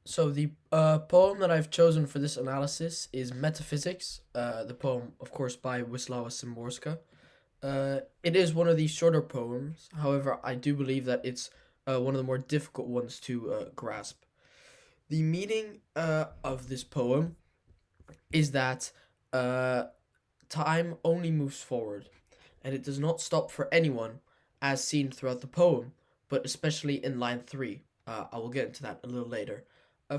So the poem that I've chosen for this analysis is Metaphysics, the poem, of course, by Wisława Szymborska. It is one of these shorter poems. However, I do believe that it's one of the more difficult ones to grasp. The meaning of this poem is that uh, time only moves forward, and it does not stop for anyone, as seen throughout the poem, but especially in line 3. I will get into that a little later.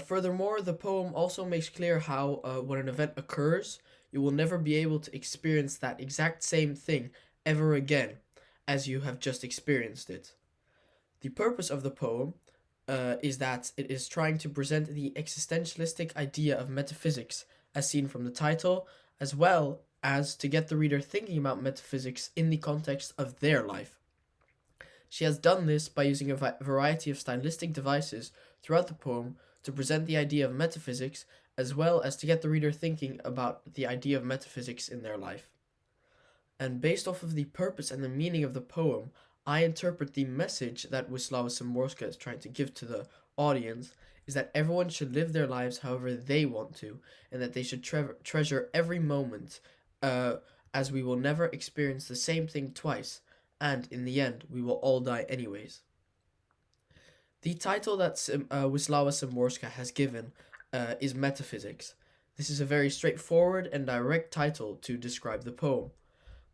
Furthermore, the poem also makes clear how, when an event occurs, you will never be able to experience that exact same thing ever again as you have just experienced it. The purpose of the poem is that it is trying to present the existentialistic idea of metaphysics, as seen from the title, as well as to get the reader thinking about metaphysics in the context of their life. She has done this by using a variety of stylistic devices throughout the poem to present the idea of metaphysics, as well as to get the reader thinking about the idea of metaphysics in their life. And based off of the purpose and the meaning of the poem, I interpret the message that Wisława Szymborska is trying to give to the audience is that everyone should live their lives however they want to, and that they should treasure every moment, uh, as we will never experience the same thing twice, and in the end, we will all die anyways. The title that Wisława Szymborska has given is Metaphysics. This is a very straightforward and direct title to describe the poem.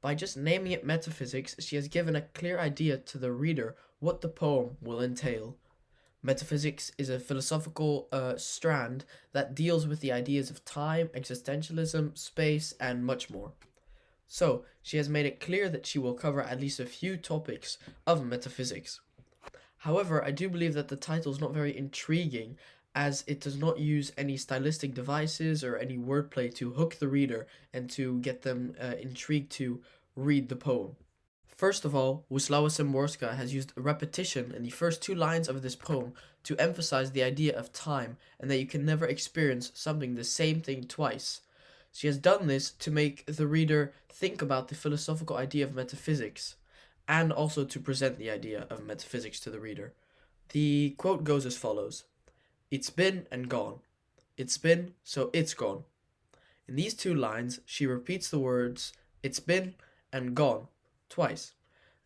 By just naming it Metaphysics, she has given a clear idea to the reader what the poem will entail. Metaphysics is a philosophical strand that deals with the ideas of time, existentialism, space, and much more. So, she has made it clear that she will cover at least a few topics of metaphysics. However, I do believe that the title is not very intriguing, as it does not use any stylistic devices or any wordplay to hook the reader and to get them intrigued to read the poem. First of all, Wisława Szymborska has used a repetition in the first two lines of this poem to emphasize the idea of time and that you can never experience something the same thing twice. She has done this to make the reader think about the philosophical idea of metaphysics and also to present the idea of metaphysics to the reader. The quote goes as follows: "It's been and gone. It's been, so it's gone." In these two lines, she repeats the words "it's been" and "gone" twice.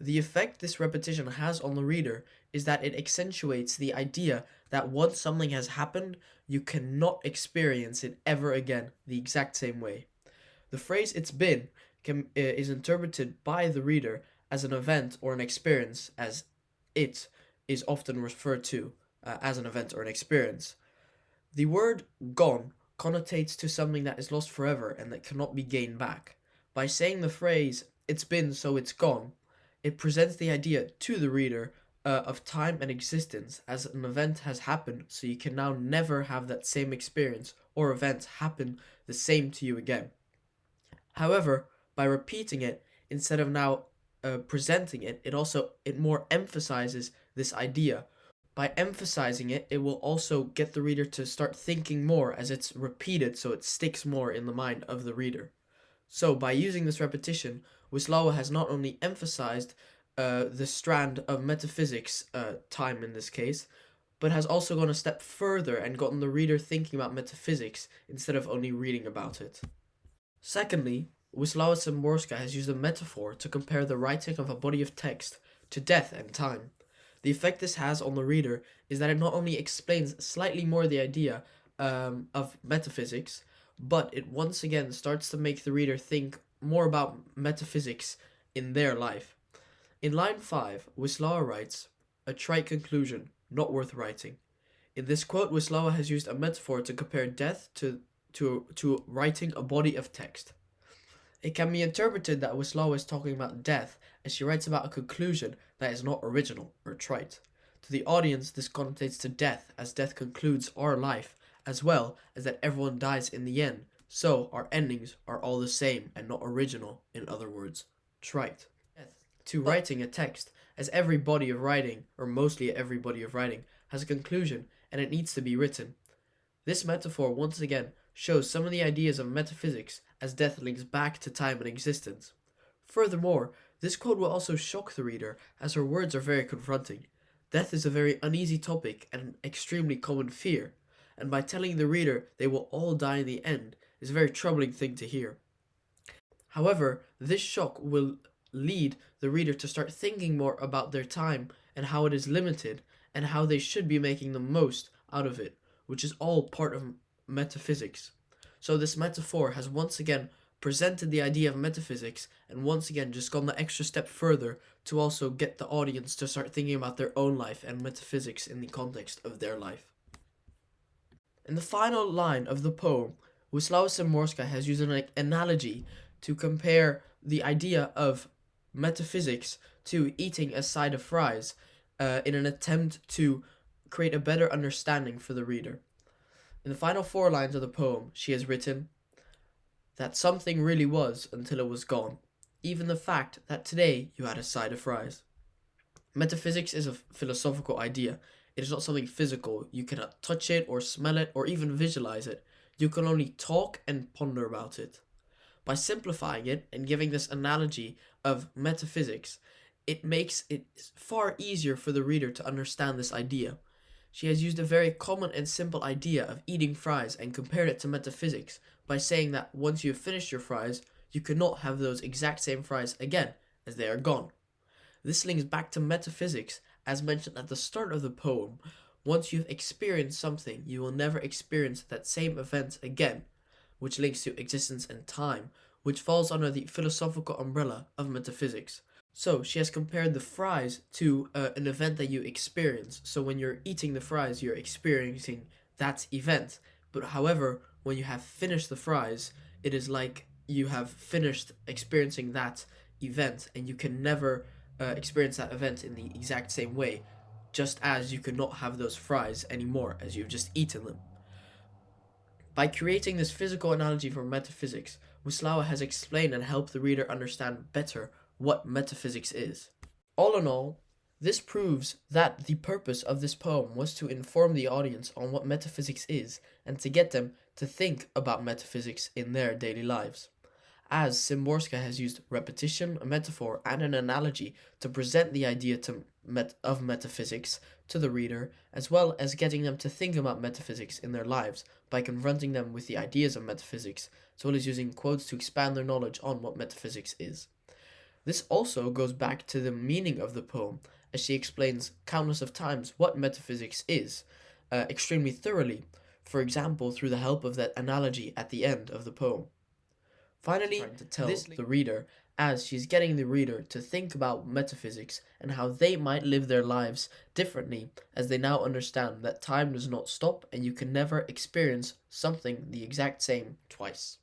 The effect this repetition has on the reader is that it accentuates the idea that once something has happened, you cannot experience it ever again the exact same way. The phrase "it's been" is interpreted by the reader as an event or an experience, as it is often referred to as an event or an experience. The word "gone" connotates to something that is lost forever and that cannot be gained back. By saying the phrase "it's been, so it's gone," it presents the idea to the reader of time and existence as an event has happened, so you can now never have that same experience or event happen the same to you again. However, by repeating it instead of now presenting it, it more emphasizes this idea. By emphasizing it, it will also get the reader to start thinking more as it's repeated, so it sticks more in the mind of the reader. So, by using this repetition, Wisława has not only emphasized the strand of metaphysics, time in this case, but has also gone a step further and gotten the reader thinking about metaphysics instead of only reading about it. Secondly, Wisława Szymborska has used a metaphor to compare the writing of a body of text to death and time. The effect this has on the reader is that it not only explains slightly more the idea of metaphysics, but it once again starts to make the reader think more about metaphysics in their life. In line 5, Wisława writes, "A trite conclusion, not worth writing." In this quote, Wisława has used a metaphor to compare death to writing a body of text. It can be interpreted that Wisława is talking about death as she writes about a conclusion that is not original or trite. To the audience, this connotates to death, as death concludes our life, as well as that everyone dies in the end, so our endings are all the same and not original, in other words, trite. Death to writing a text, as every body of writing, or mostly every body of writing, has a conclusion and it needs to be written. This metaphor once again shows some of the ideas of metaphysics as death links back to time and existence. Furthermore, this quote will also shock the reader as her words are very confronting. Death is a very uneasy topic and an extremely common fear, and by telling the reader they will all die in the end is a very troubling thing to hear. However, this shock will lead the reader to start thinking more about their time and how it is limited and how they should be making the most out of it, which is all part of metaphysics. So this metaphor has once again presented the idea of metaphysics and once again just gone the extra step further to also get the audience to start thinking about their own life and metaphysics in the context of their life. In the final line of the poem, Wisława Szymborska has used an analogy to compare the idea of metaphysics to eating a side of fries in an attempt to create a better understanding for the reader. In the final 4 lines of the poem, she has written that something really was until it was gone, even the fact that today you had a side of fries. Metaphysics is a philosophical idea. It is not something physical. You cannot touch it or smell it or even visualize it. You can only talk and ponder about it. By simplifying it and giving this analogy of metaphysics, it makes it far easier for the reader to understand this idea. She has used a very common and simple idea of eating fries and compared it to metaphysics by saying that once you have finished your fries, you cannot have those exact same fries again, as they are gone. This links back to metaphysics, as mentioned at the start of the poem. Once you've experienced something, you will never experience that same event again, which links to existence and time, which falls under the philosophical umbrella of metaphysics. So she has compared the fries to an event that you experience. So when you're eating the fries, you're experiencing that event. But however, when you have finished the fries, it is like you have finished experiencing that event, and you can never experience that event in the exact same way, just as you could not have those fries anymore as you've just eaten them. By creating this physical analogy for metaphysics, Wisława has explained and helped the reader understand better what metaphysics is. All in all, this proves that the purpose of this poem was to inform the audience on what metaphysics is and to get them to think about metaphysics in their daily lives. As Szymborska has used repetition, a metaphor, and an analogy to present the idea of metaphysics to the reader, as well as getting them to think about metaphysics in their lives by confronting them with the ideas of metaphysics, as well as using quotes to expand their knowledge on what metaphysics is. This also goes back to the meaning of the poem, as she explains countless of times what metaphysics is, extremely thoroughly, for example through the help of that analogy at the end of the poem. Finally, to tell the reader, as she's getting the reader to think about metaphysics and how they might live their lives differently, as they now understand that time does not stop and you can never experience something the exact same twice.